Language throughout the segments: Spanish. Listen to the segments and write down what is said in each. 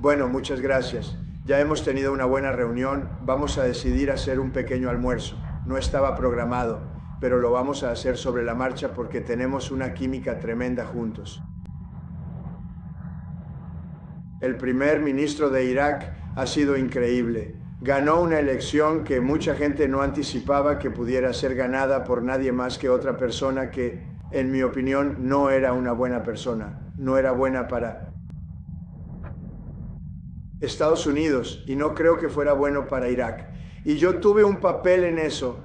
Bueno, muchas gracias. Ya hemos tenido una buena reunión. Vamos a decidir hacer un pequeño almuerzo. No estaba programado, pero lo vamos a hacer sobre la marcha porque tenemos una química tremenda juntos. El primer ministro de Irak ha sido increíble. Ganó una elección que mucha gente no anticipaba que pudiera ser ganada por nadie más que otra persona que, en mi opinión, no era una buena persona. No era buena para Estados Unidos y no creo que fuera bueno para Irak. Y yo tuve un papel en eso.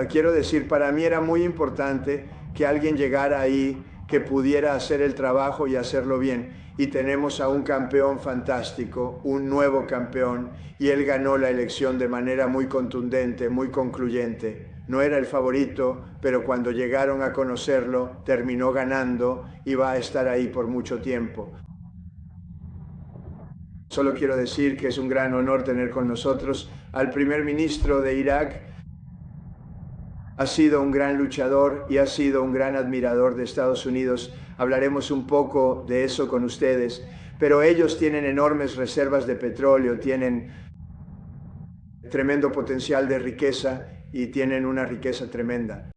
Quiero decir, para mí era muy importante que alguien llegara ahí que pudiera hacer el trabajo y hacerlo bien. Y tenemos a un campeón fantástico, un nuevo campeón, y él ganó la elección de manera muy contundente, muy concluyente. No era el favorito, pero cuando llegaron a conocerlo, terminó ganando y va a estar ahí por mucho tiempo. Solo quiero decir que es un gran honor tener con nosotros al primer ministro de Irak. Ha sido un gran luchador y ha sido un gran admirador de Estados Unidos. Hablaremos un poco de eso con ustedes, pero ellos tienen enormes reservas de petróleo, tienen tremendo potencial de riqueza y tienen una riqueza tremenda.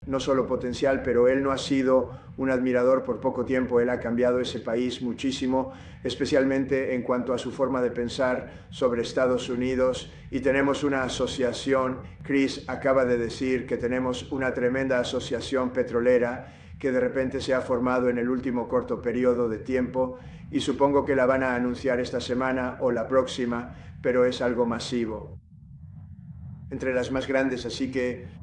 No solo potencial, pero él no ha sido un admirador por poco tiempo, él ha cambiado ese país muchísimo, especialmente en cuanto a su forma de pensar sobre Estados Unidos, y tenemos una asociación. Chris acaba de decir que tenemos una tremenda asociación petrolera que de repente se ha formado en el último corto periodo de tiempo, y supongo que la van a anunciar esta semana o la próxima, pero es algo masivo, entre las más grandes, así que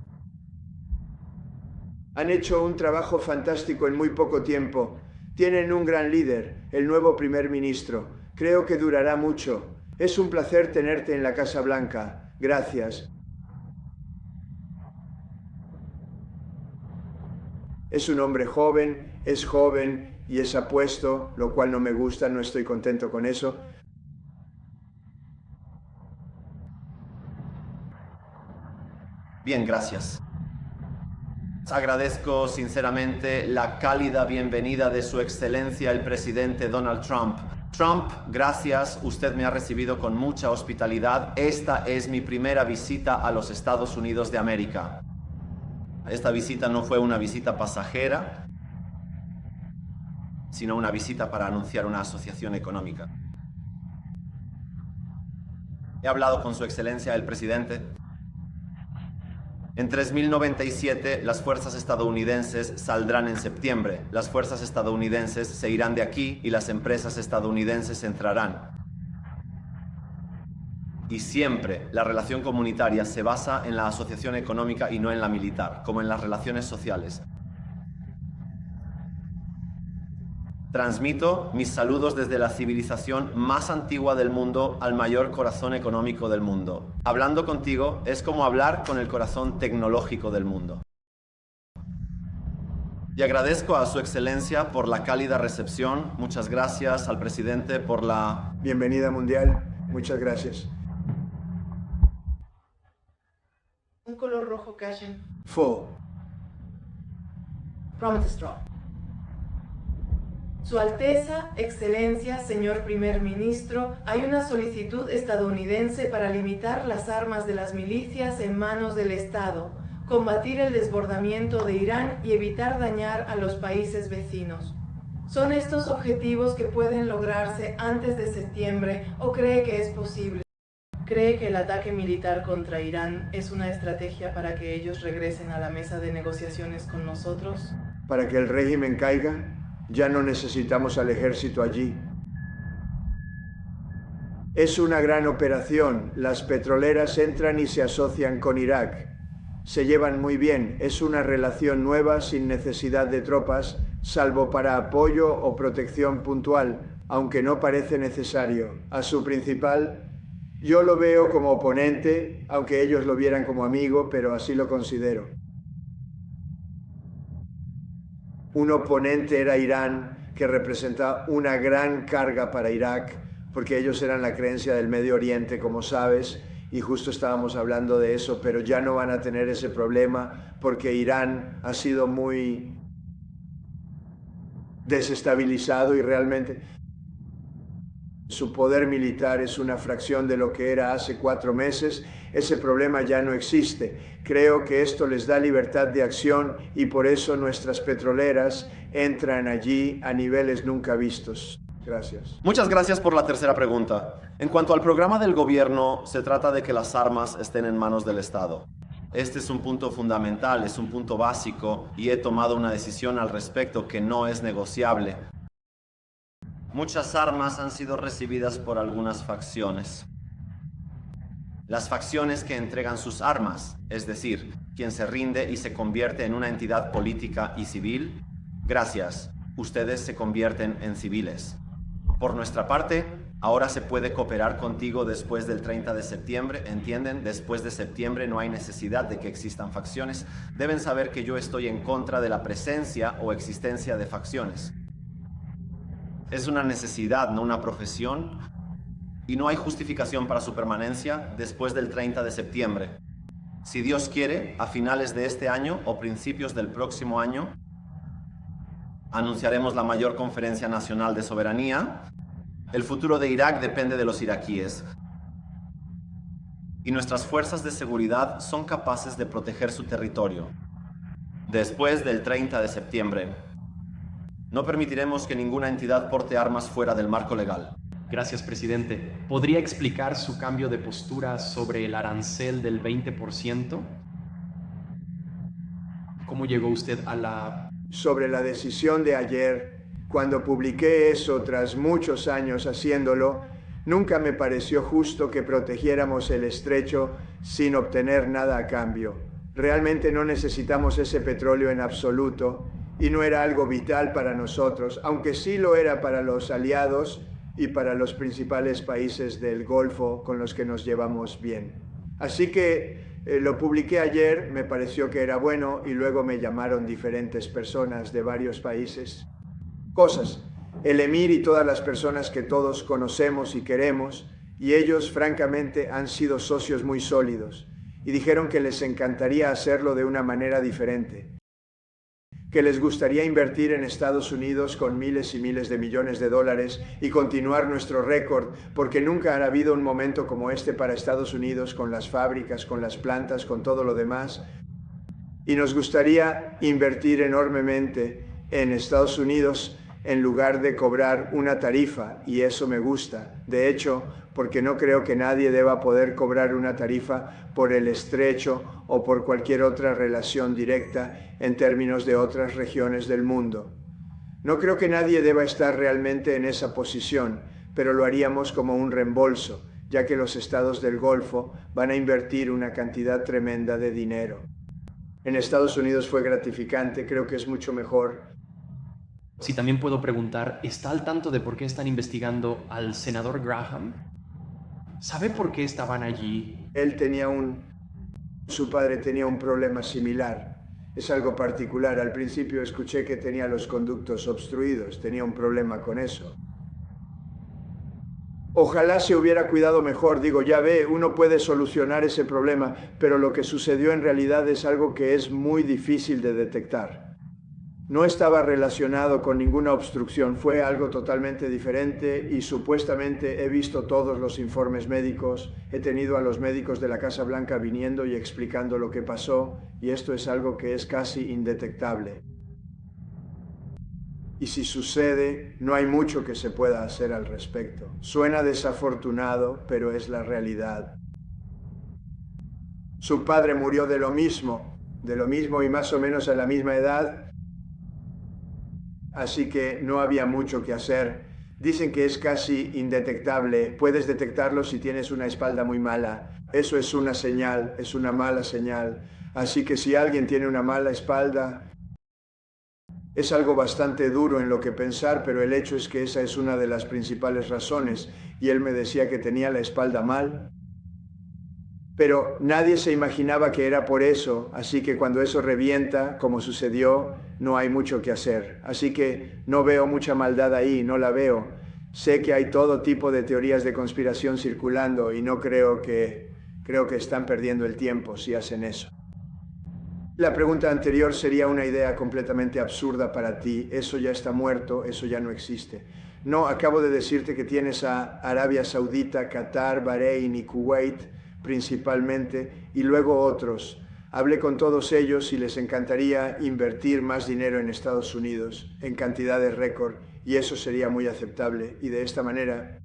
han hecho un trabajo fantástico en muy poco tiempo. Tienen un gran líder, el nuevo primer ministro. Creo que durará mucho. Es un placer tenerte en la Casa Blanca. Gracias. Es un hombre joven y es apuesto, lo cual no me gusta, no estoy contento con eso. Bien, gracias. Agradezco sinceramente la cálida bienvenida de Su Excelencia el Presidente Donald Trump. Trump, gracias, usted me ha recibido con mucha hospitalidad. Esta es mi primera visita a los Estados Unidos de América. Esta visita no fue una visita pasajera, sino una visita para anunciar una asociación económica. He hablado con Su Excelencia el Presidente. En 3097 las fuerzas estadounidenses saldrán en septiembre. Las fuerzas estadounidenses se irán de aquí y las empresas estadounidenses entrarán. Y siempre la relación comunitaria se basa en la asociación económica y no en la militar, como en las relaciones sociales. Transmito mis saludos desde la civilización más antigua del mundo al mayor corazón económico del mundo. Hablando contigo es como hablar con el corazón tecnológico del mundo. Y agradezco a Su Excelencia por la cálida recepción. Muchas gracias al presidente por la bienvenida mundial. Muchas gracias. Un color rojo, Cashin. Full. Promise straw. Su Alteza, Excelencia, señor Primer Ministro, hay una solicitud estadounidense para limitar las armas de las milicias en manos del Estado, combatir el desbordamiento de Irán y evitar dañar a los países vecinos. ¿Son estos objetivos que pueden lograrse antes de septiembre o cree que es posible? ¿Cree que el ataque militar contra Irán es una estrategia para que ellos regresen a la mesa de negociaciones con nosotros? Para que el régimen caiga, ya no necesitamos al ejército allí. Es una gran operación. Las petroleras entran y se asocian con Irak. Se llevan muy bien. Es una relación nueva sin necesidad de tropas, salvo para apoyo o protección puntual, aunque no parece necesario. A su principal, yo lo veo como oponente, aunque ellos lo vieran como amigo, pero así lo considero. Un oponente era Irán, que representaba una gran carga para Irak, porque ellos eran la creencia del Medio Oriente, como sabes, y justo estábamos hablando de eso, pero ya no van a tener ese problema, porque Irán ha sido muy desestabilizado y realmente Su poder militar es una fracción de lo que era hace 4 meses. Ese problema ya no existe. Creo que esto les da libertad de acción y por eso nuestras petroleras entran allí a niveles nunca vistos. Gracias. Muchas gracias por la tercera pregunta. En cuanto al programa del gobierno, se trata de que las armas estén en manos del Estado. Este es un punto fundamental, es un punto básico y he tomado una decisión al respecto que no es negociable. Muchas armas han sido recibidas por algunas facciones. Las facciones que entregan sus armas, es decir, quien se rinde y se convierte en una entidad política y civil, gracias, ustedes se convierten en civiles. Por nuestra parte, ahora se puede cooperar contigo después del 30 de septiembre, ¿entienden? Después de septiembre no hay necesidad de que existan facciones. Deben saber que yo estoy en contra de la presencia o existencia de facciones. Es una necesidad, no una profesión, y no hay justificación para su permanencia después del 30 de septiembre. Si Dios quiere, a finales de este año o principios del próximo año, anunciaremos la mayor conferencia nacional de soberanía. El futuro de Irak depende de los iraquíes. Y nuestras fuerzas de seguridad son capaces de proteger su territorio. Después del 30 de septiembre, no permitiremos que ninguna entidad porte armas fuera del marco legal. Gracias, presidente. ¿Podría explicar su cambio de postura sobre el arancel del 20%? ¿Cómo llegó usted a la... Sobre la decisión de ayer, cuando publiqué eso tras muchos años haciéndolo, nunca me pareció justo que protegiéramos el estrecho sin obtener nada a cambio. Realmente no necesitamos ese petróleo en absoluto y no era algo vital para nosotros, aunque sí lo era para los aliados y para los principales países del Golfo con los que nos llevamos bien. Así que lo publiqué ayer, me pareció que era bueno y luego me llamaron diferentes personas de varios países. Cosas, el emir y todas las personas que todos conocemos y queremos, y ellos francamente han sido socios muy sólidos y dijeron que les encantaría hacerlo de una manera diferente, que les gustaría invertir en Estados Unidos con miles y miles de millones de dólares y continuar nuestro récord, porque nunca ha habido un momento como este para Estados Unidos, con las fábricas, con las plantas, con todo lo demás. Y nos gustaría invertir enormemente en Estados Unidos en lugar de cobrar una tarifa, y eso me gusta. De hecho, porque no creo que nadie deba poder cobrar una tarifa por el estrecho o por cualquier otra relación directa en términos de otras regiones del mundo. No creo que nadie deba estar realmente en esa posición, pero lo haríamos como un reembolso, ya que los estados del Golfo van a invertir una cantidad tremenda de dinero. En Estados Unidos fue gratificante, creo que es mucho mejor. Si también puedo preguntar, ¿está al tanto de por qué están investigando al senador Graham? ¿Sabe por qué estaban allí? Su padre tenía un problema similar. Es algo particular. Al principio escuché que tenía los conductos obstruidos. Tenía un problema con eso. Ojalá se hubiera cuidado mejor. Digo, ya ve, uno puede solucionar ese problema, pero lo que sucedió en realidad es algo que es muy difícil de detectar. No estaba relacionado con ninguna obstrucción, fue algo totalmente diferente y supuestamente he visto todos los informes médicos, he tenido a los médicos de la Casa Blanca viniendo y explicando lo que pasó y esto es algo que es casi indetectable. Y si sucede, no hay mucho que se pueda hacer al respecto. Suena desafortunado, pero es la realidad. Su padre murió de lo mismo y más o menos a la misma edad. Así que no había mucho que hacer. Dicen que es casi indetectable. Puedes detectarlo si tienes una espalda muy mala. Eso es una señal, es una mala señal. Así que si alguien tiene una mala espalda, es algo bastante duro en lo que pensar, pero el hecho es que esa es una de las principales razones. Y él me decía que tenía la espalda mal. Pero nadie se imaginaba que era por eso, así que cuando eso revienta, como sucedió, no hay mucho que hacer. Así que no veo mucha maldad ahí, no la veo. Sé que hay todo tipo de teorías de conspiración circulando y no creo que están perdiendo el tiempo si hacen eso. La pregunta anterior sería una idea completamente absurda para ti. Eso ya está muerto, eso ya no existe. No, acabo de decirte que tienes a Arabia Saudita, Qatar, Bahrein y Kuwait principalmente, y luego otros. Hablé con todos ellos y les encantaría invertir más dinero en Estados Unidos, en cantidades récord, y eso sería muy aceptable. Y de esta manera,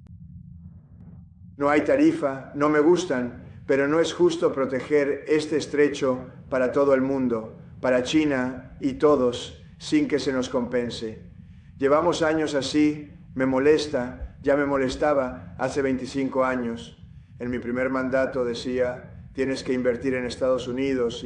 no hay tarifa, no me gustan, pero no es justo proteger este estrecho para todo el mundo, para China y todos, sin que se nos compense. Llevamos años así, me molesta, ya me molestaba hace 25 años. En mi primer mandato decía, tienes que invertir en Estados Unidos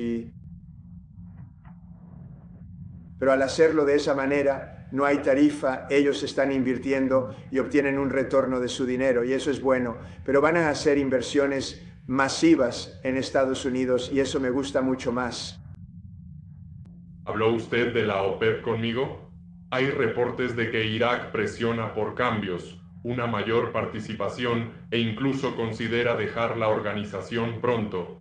Pero al hacerlo de esa manera, no hay tarifa, ellos están invirtiendo y obtienen un retorno de su dinero, y eso es bueno. Pero van a hacer inversiones masivas en Estados Unidos, y eso me gusta mucho más. ¿Habló usted de la OPEP conmigo? Hay reportes de que Irak presiona por cambios, una mayor participación e incluso considera dejar la organización pronto.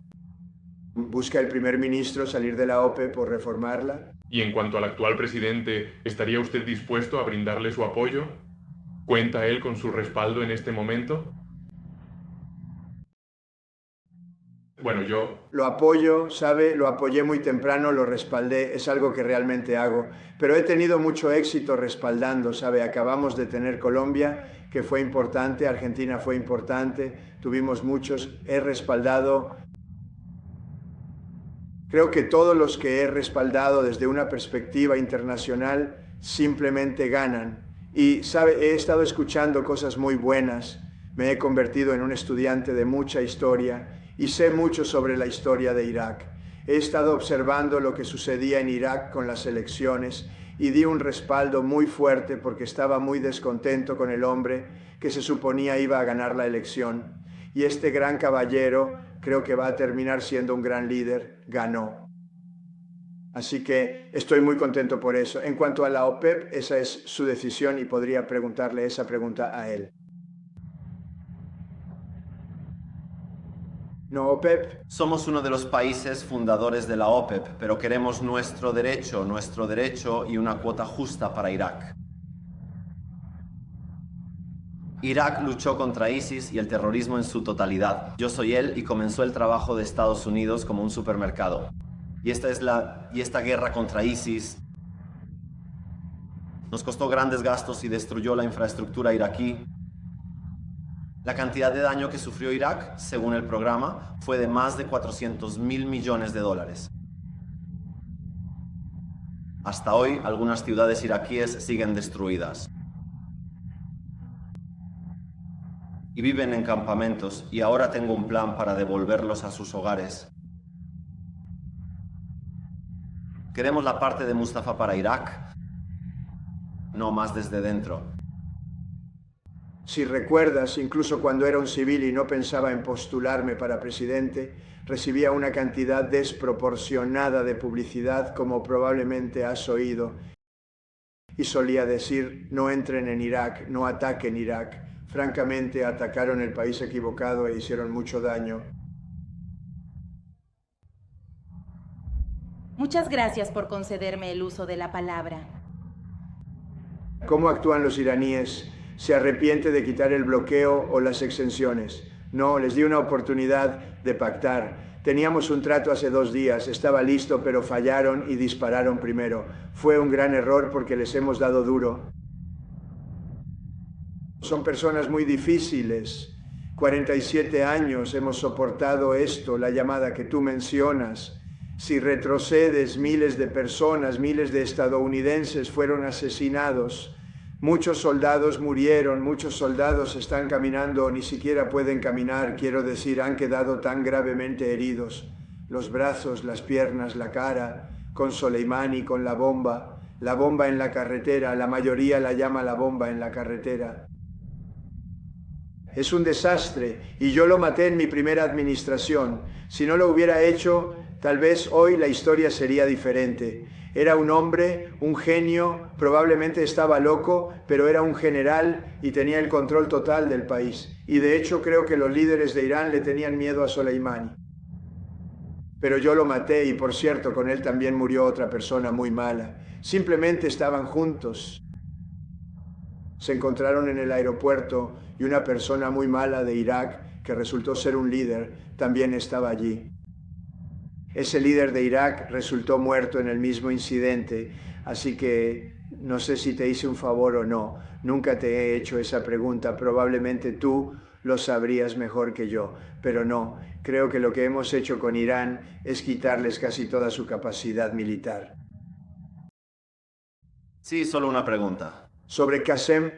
¿Busca el primer ministro salir de la OPEP o reformarla? Y en cuanto al actual presidente, ¿estaría usted dispuesto a brindarle su apoyo? ¿Cuenta él con su respaldo en este momento? Bueno, yo... Lo apoyo, ¿sabe? Lo apoyé muy temprano, lo respaldé, es algo que realmente hago. Pero he tenido mucho éxito respaldando, ¿sabe? Acabamos de tener Colombia, que fue importante, Argentina fue importante, tuvimos muchos, he respaldado. Creo que todos los que he respaldado desde una perspectiva internacional simplemente ganan. Y, ¿sabe? He estado escuchando cosas muy buenas, me he convertido en un estudiante de mucha historia, y sé mucho sobre la historia de Irak. He estado observando lo que sucedía en Irak con las elecciones y di un respaldo muy fuerte porque estaba muy descontento con el hombre que se suponía iba a ganar la elección. Y este gran caballero, creo que va a terminar siendo un gran líder, ganó. Así que estoy muy contento por eso. En cuanto a la OPEP, esa es su decisión y podría preguntarle esa pregunta a él. No, OPEP. Somos uno de los países fundadores de la OPEP, pero queremos nuestro derecho y una cuota justa para Irak. Irak luchó contra ISIS y el terrorismo en su totalidad. Yo soy él y comenzó el trabajo de Estados Unidos como un supermercado. Y esta guerra contra ISIS nos costó grandes gastos y destruyó la infraestructura iraquí. La cantidad de daño que sufrió Irak, según el programa, fue de más de 400.000 millones de dólares. Hasta hoy, algunas ciudades iraquíes siguen destruidas. Y viven en campamentos, y ahora tengo un plan para devolverlos a sus hogares. Queremos la parte de Mustafa para Irak, no más desde dentro. Si recuerdas, incluso cuando era un civil y no pensaba en postularme para presidente, recibía una cantidad desproporcionada de publicidad, como probablemente has oído. Y solía decir, no entren en Irak, no ataquen Irak. Francamente, atacaron el país equivocado e hicieron mucho daño. Muchas gracias por concederme el uso de la palabra. ¿Cómo actúan los iraníes? ¿Se arrepiente de quitar el bloqueo o las exenciones? No, les di una oportunidad de pactar. Teníamos un trato hace 2 días, estaba listo, pero fallaron y dispararon primero. Fue un gran error porque les hemos dado duro. Son personas muy difíciles. 47 años hemos soportado esto, la llamada que tú mencionas. Si retrocedes, miles de personas, miles de estadounidenses fueron asesinados. Muchos soldados murieron, muchos soldados están caminando, ni siquiera pueden caminar, quiero decir, han quedado tan gravemente heridos. Los brazos, las piernas, la cara, con Soleimani, con la bomba en la carretera, la mayoría la llama la bomba en la carretera. Es un desastre, y yo lo maté en mi primera administración. Si no lo hubiera hecho, tal vez hoy la historia sería diferente. Era un hombre, un genio, probablemente estaba loco, pero era un general y tenía el control total del país. Y de hecho creo que los líderes de Irán le tenían miedo a Soleimani. Pero yo lo maté y, por cierto, con él también murió otra persona muy mala. Simplemente estaban juntos. Se encontraron en el aeropuerto y una persona muy mala de Irak, que resultó ser un líder, también estaba allí. Ese líder de Irak resultó muerto en el mismo incidente, así que no sé si te hice un favor o no. Nunca te he hecho esa pregunta, probablemente tú lo sabrías mejor que yo, pero no, creo que lo que hemos hecho con Irán es quitarles casi toda su capacidad militar. Sí, solo una pregunta. Sobre Qasem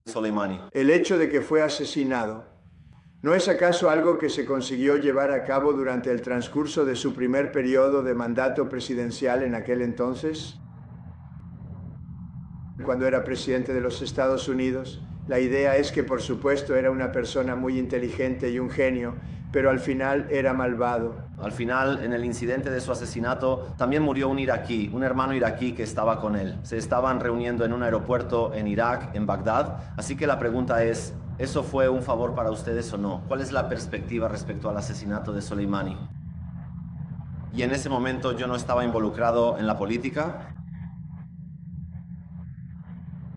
Soleimani. el hecho de que fue asesinado, ¿no es acaso algo que se consiguió llevar a cabo durante el transcurso de su primer periodo de mandato presidencial en aquel entonces? Cuando era presidente de los Estados Unidos, la idea es que por supuesto era una persona muy inteligente y un genio, pero al final era malvado. Al final, en el incidente de su asesinato, también murió un iraquí, un hermano iraquí que estaba con él. Se estaban reuniendo en un aeropuerto en Irak, en Bagdad. Así que la pregunta es, ¿eso fue un favor para ustedes o no? ¿Cuál es la perspectiva respecto al asesinato de Soleimani? Y en ese momento yo no estaba involucrado en la política.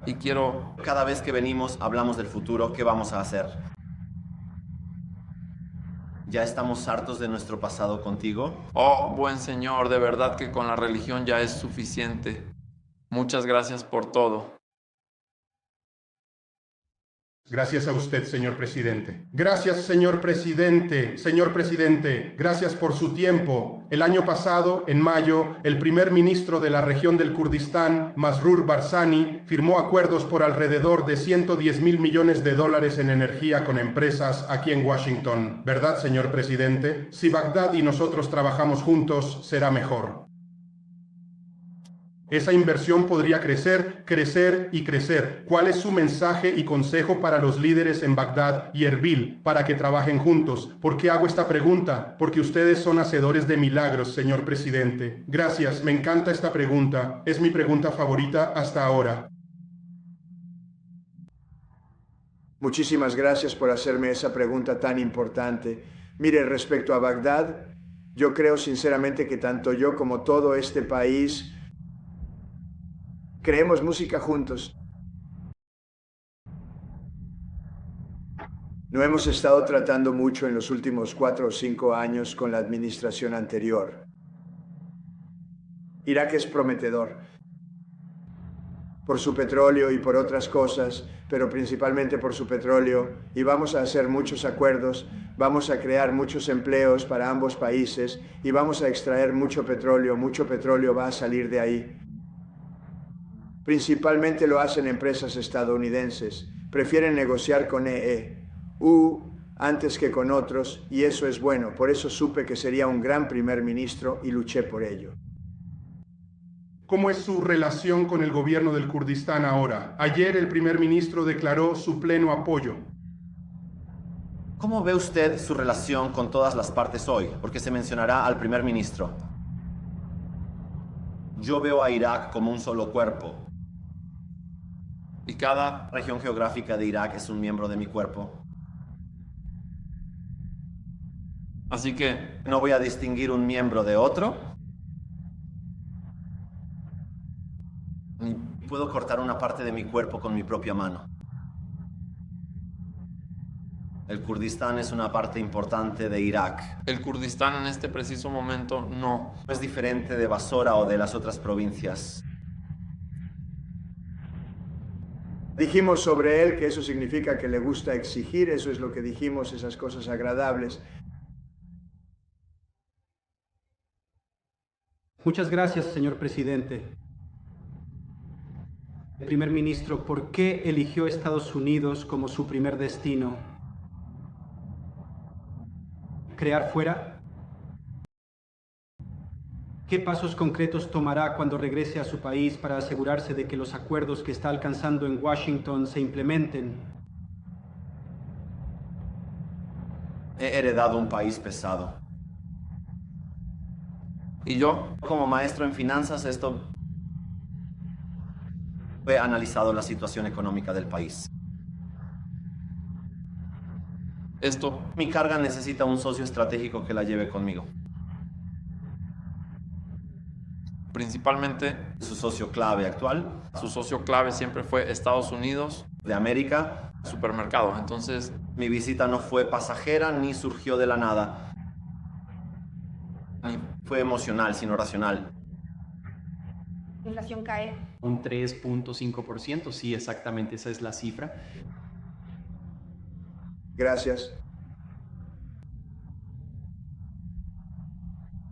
Y quiero... Cada vez que venimos, hablamos del futuro, ¿qué vamos a hacer? ¿Ya estamos hartos de nuestro pasado contigo? Oh, buen Señor, de verdad que con la religión ya es suficiente. Muchas gracias por todo. Gracias a usted, señor presidente. Gracias, señor presidente. Señor presidente, gracias por su tiempo. El año pasado, en mayo, el primer ministro de la región del Kurdistán, Masroor Barzani, firmó acuerdos por alrededor de 110.000 millones de dólares en energía con empresas aquí en Washington. ¿Verdad, señor presidente? Si Bagdad y nosotros trabajamos juntos, será mejor. Esa inversión podría crecer, crecer y crecer. ¿Cuál es su mensaje y consejo para los líderes en Bagdad y Erbil para que trabajen juntos? ¿Por qué hago esta pregunta? Porque ustedes son hacedores de milagros, señor presidente. Gracias, me encanta esta pregunta. Es mi pregunta favorita hasta ahora. Muchísimas gracias por hacerme esa pregunta tan importante. Mire, respecto a Bagdad, yo creo sinceramente que tanto yo como todo este país creemos música juntos. No hemos estado tratando mucho en los últimos 4 o 5 años con la administración anterior. Irak es prometedor por su petróleo y por otras cosas, pero principalmente por su petróleo, y vamos a hacer muchos acuerdos, vamos a crear muchos empleos para ambos países y vamos a extraer mucho petróleo va a salir de ahí. Principalmente lo hacen empresas estadounidenses. Prefieren negociar con EU antes que con otros, y eso es bueno. Por eso supe que sería un gran primer ministro y luché por ello. ¿Cómo es su relación con el gobierno del Kurdistán ahora? Ayer el primer ministro declaró su pleno apoyo. ¿Cómo ve usted su relación con todas las partes hoy? Porque se mencionará al primer ministro. Yo veo a Irak como un solo cuerpo. Y cada región geográfica de Irak es un miembro de mi cuerpo. Así que no voy a distinguir un miembro de otro. Ni puedo cortar una parte de mi cuerpo con mi propia mano. El Kurdistán es una parte importante de Irak. El Kurdistán en este preciso momento no. Es diferente de Basora o de las otras provincias. Dijimos sobre él que eso significa que le gusta exigir, eso es lo que dijimos, esas cosas agradables. Muchas gracias, señor presidente. Primer ministro, ¿por qué eligió Estados Unidos como su primer destino? ¿Crear fuera? ¿Qué pasos concretos tomará cuando regrese a su país para asegurarse de que los acuerdos que está alcanzando en Washington se implementen? He heredado un país pesado. Y yo, como maestro en finanzas, he analizado la situación económica del país. Mi carga necesita un socio estratégico que la lleve conmigo. principalmente Su socio clave actual su socio clave siempre fue Estados Unidos, de América. supermercados. Entonces, Mi visita no fue pasajera ni surgió de la nada. Ni fue emocional, sino racional. La inflación cae. Un 3.5%, sí, exactamente esa es la cifra. Gracias.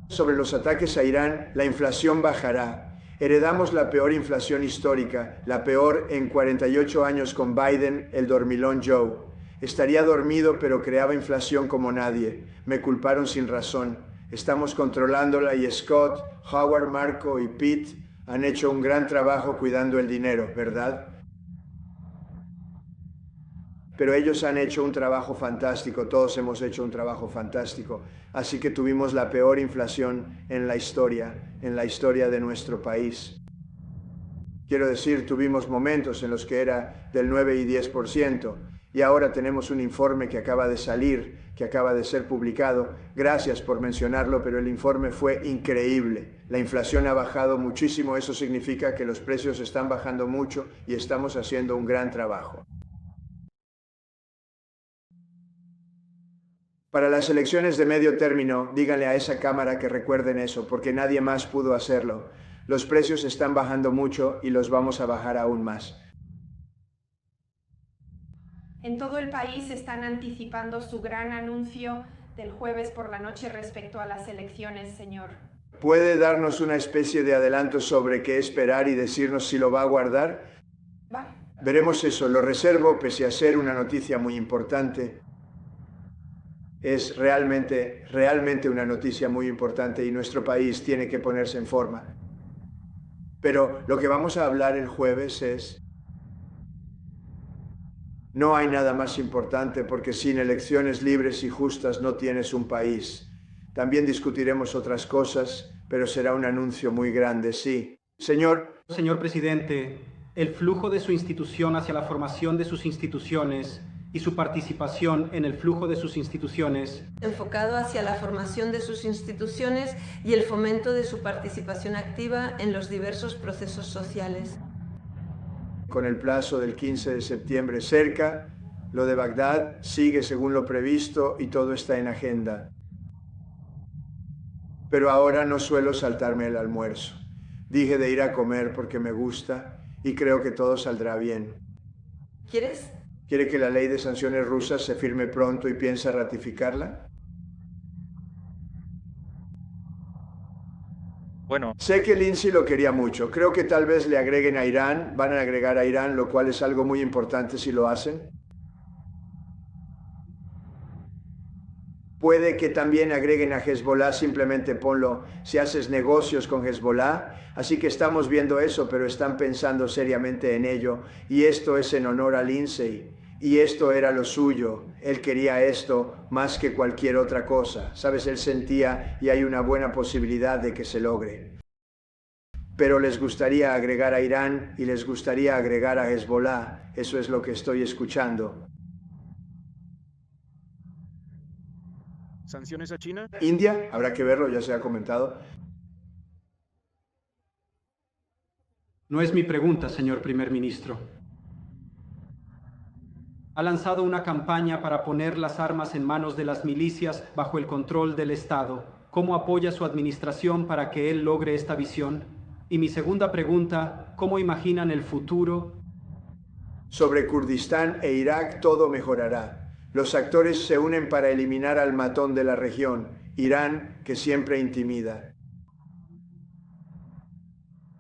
Sobre los ataques a Irán, la inflación bajará. Heredamos la peor inflación histórica, la peor en 48 años con Biden, el dormilón Joe. Estaría dormido, pero creaba inflación como nadie. Me culparon sin razón. Estamos controlándola y Scott, Howard, Marco y Pete han hecho un gran trabajo cuidando el dinero, ¿verdad? Pero ellos han hecho un trabajo fantástico, todos hemos hecho un trabajo fantástico. Así que tuvimos la peor inflación en la historia de nuestro país. Quiero decir, tuvimos momentos en los que era del 9 y 10%, y ahora tenemos un informe que acaba de salir, que acaba de ser publicado. Gracias por mencionarlo, pero el informe fue increíble. La inflación ha bajado muchísimo, eso significa que los precios están bajando mucho y estamos haciendo un gran trabajo. Para las elecciones de medio término, díganle a esa Cámara que recuerden eso, porque nadie más pudo hacerlo. Los precios están bajando mucho y los vamos a bajar aún más. En todo el país están anticipando su gran anuncio del jueves por la noche respecto a las elecciones, señor. ¿Puede darnos una especie de adelanto sobre qué esperar y decirnos si lo va a guardar? Va. Veremos eso, lo reservo pese a ser una noticia muy importante. Es realmente una noticia muy importante y nuestro país tiene que ponerse en forma. Pero lo que vamos a hablar el jueves es... No hay nada más importante porque sin elecciones libres y justas no tienes un país. También discutiremos otras cosas, pero será un anuncio muy grande, sí. Señor Presidente, el flujo de su institución hacia la formación de sus instituciones y su participación en el flujo de sus instituciones. Enfocado hacia la formación de sus instituciones y el fomento de su participación activa en los diversos procesos sociales. Con el plazo del 15 de septiembre cerca, lo de Bagdad sigue según lo previsto y todo está en agenda. Pero ahora no suelo saltarme el almuerzo. Dije de ir a comer porque me gusta y creo que todo saldrá bien. ¿Quiere que la ley de sanciones rusas se firme pronto y piensa ratificarla? Bueno. Sé que Lindsay lo quería mucho. Creo que tal vez le agreguen a Irán, van a agregar a Irán, lo cual es algo muy importante si lo hacen. Puede que también agreguen a Hezbollah, simplemente ponlo, si haces negocios con Hezbollah. Así que estamos viendo eso, pero están pensando seriamente en ello. Y esto es en honor a Lindsay. Y esto era lo suyo. Él quería esto más que cualquier otra cosa. ¿Sabes? Él sentía y hay una buena posibilidad de que se logre. Pero les gustaría agregar a Irán y les gustaría agregar a Hezbollah. Eso es lo que estoy escuchando. ¿Sanciones a China? India, habrá que verlo, ya se ha comentado. No es mi pregunta, señor primer ministro. Ha lanzado una campaña para poner las armas en manos de las milicias bajo el control del Estado. ¿Cómo apoya su administración para que él logre esta visión? Y mi segunda pregunta, ¿cómo imaginan el futuro? Sobre Kurdistán e Irak todo mejorará. Los actores se unen para eliminar al matón de la región, Irán, que siempre intimida.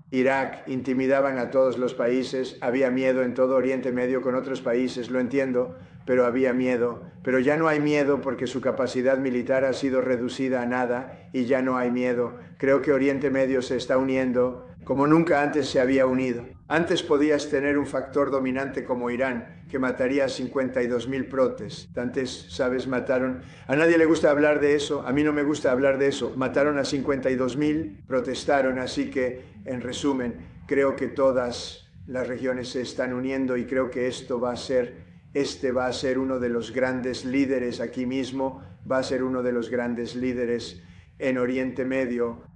Irak intimidaban a todos los países, había miedo en todo Oriente Medio con otros países, lo entiendo, pero había miedo. Pero ya no hay miedo porque su capacidad militar ha sido reducida a nada y ya no hay miedo. Creo que Oriente Medio se está uniendo como nunca antes se había unido. Antes podías tener un factor dominante como Irán, que mataría a 52.000 protestantes, ¿sabes? Mataron... A nadie le gusta hablar de eso, a mí no me gusta hablar de eso. Mataron a 52.000, protestaron, así que, en resumen, creo que todas las regiones se están uniendo y creo que este va a ser uno de los grandes líderes aquí mismo, va a ser uno de los grandes líderes en Oriente Medio.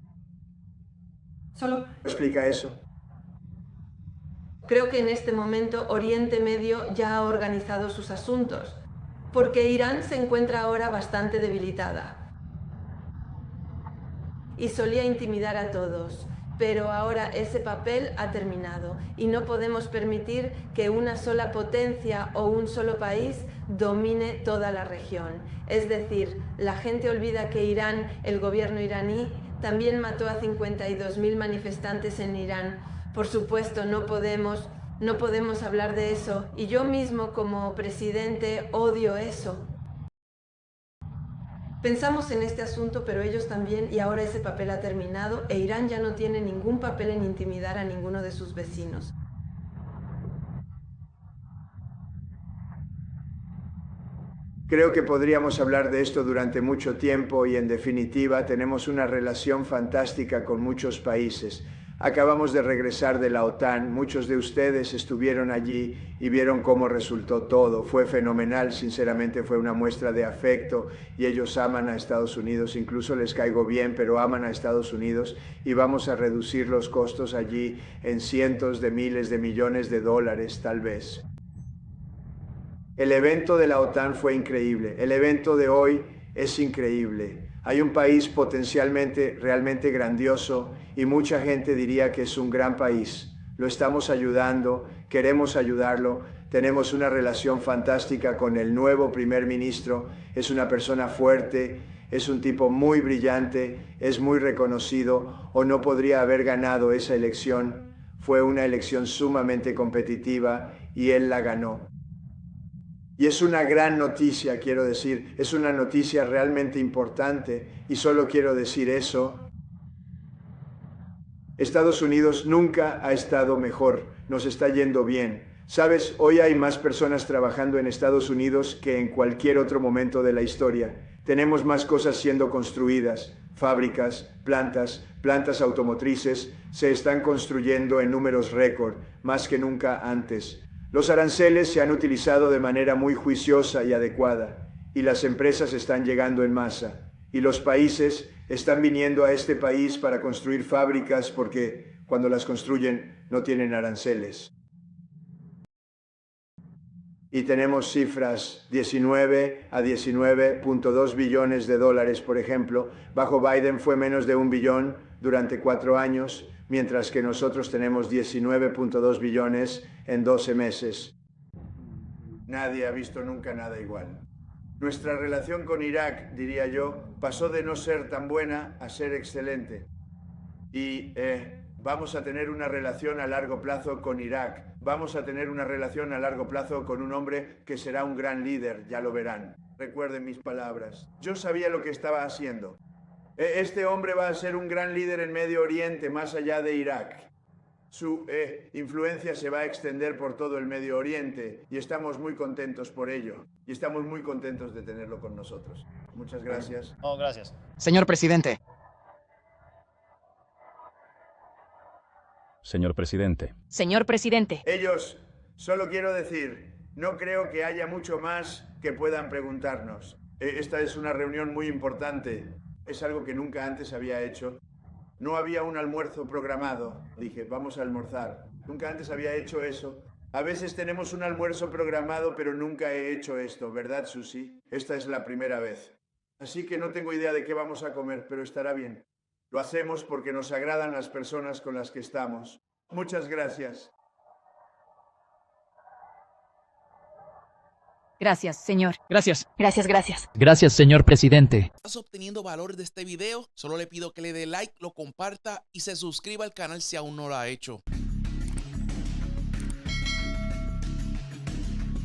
Solo explica eso. Creo que en este momento Oriente Medio ya ha organizado sus asuntos, porque Irán se encuentra ahora bastante debilitada. Y solía intimidar a todos, pero ahora ese papel ha terminado y no podemos permitir que una sola potencia o un solo país domine toda la región. Es decir, la gente olvida que Irán, el gobierno iraní, también mató a 52.000 manifestantes en Irán. Por supuesto, no podemos hablar de eso, y yo mismo como presidente odio eso. Pensamos en este asunto, pero ellos también, y ahora ese papel ha terminado, e Irán ya no tiene ningún papel en intimidar a ninguno de sus vecinos. Creo que podríamos hablar de esto durante mucho tiempo y, en definitiva, tenemos una relación fantástica con muchos países. Acabamos de regresar de la OTAN, muchos de ustedes estuvieron allí y vieron cómo resultó todo. Fue fenomenal, sinceramente fue una muestra de afecto y ellos aman a Estados Unidos, incluso les caigo bien, pero aman a Estados Unidos y vamos a reducir los costos allí en cientos de miles de millones de dólares, tal vez. El evento de la OTAN fue increíble, el evento de hoy es increíble. Hay un país potencialmente realmente grandioso y mucha gente diría que es un gran país. Lo estamos ayudando, queremos ayudarlo, tenemos una relación fantástica con el nuevo primer ministro, es una persona fuerte, es un tipo muy brillante, es muy reconocido o no podría haber ganado esa elección. Fue una elección sumamente competitiva y él la ganó. Y es una gran noticia, quiero decir, es una noticia realmente importante y solo quiero decir eso. Estados Unidos nunca ha estado mejor, nos está yendo bien. Sabes, hoy hay más personas trabajando en Estados Unidos que en cualquier otro momento de la historia. Tenemos más cosas siendo construidas, fábricas, plantas automotrices, se están construyendo en números récord, más que nunca antes. Los aranceles se han utilizado de manera muy juiciosa y adecuada, y las empresas están llegando en masa, y los países están viniendo a este país para construir fábricas porque cuando las construyen no tienen aranceles. Y tenemos cifras 19 a 19.2 billones de dólares, por ejemplo. Bajo Biden fue menos de 1 billón durante 4 años, mientras que nosotros tenemos 19.2 billones en 12 meses. Nadie ha visto nunca nada igual. Nuestra relación con Irak, diría yo, pasó de no ser tan buena a ser excelente. Y vamos a tener una relación a largo plazo con Irak. Vamos a tener una relación a largo plazo con un hombre que será un gran líder, ya lo verán. Recuerden mis palabras. Yo sabía lo que estaba haciendo. Este hombre va a ser un gran líder en Medio Oriente, más allá de Irak. Su influencia se va a extender por todo el Medio Oriente y estamos muy contentos por ello. Y estamos muy contentos de tenerlo con nosotros. Muchas gracias. Oh, gracias. Señor presidente. Señor presidente. Señor presidente. Ellos, solo quiero decir, no creo que haya mucho más que puedan preguntarnos. Esta es una reunión muy importante. Es algo que nunca antes había hecho. No había un almuerzo programado. Dije, vamos a almorzar. Nunca antes había hecho eso. A veces tenemos un almuerzo programado, pero nunca he hecho esto, ¿verdad, Susie? Esta es la primera vez. Así que no tengo idea de qué vamos a comer, pero estará bien. Lo hacemos porque nos agradan las personas con las que estamos. Muchas gracias. Gracias, señor. Gracias. Gracias. Gracias, señor presidente. ¿Estás obteniendo valor de este video? Solo le pido que le dé like, lo comparta y se suscriba al canal si aún no lo ha hecho.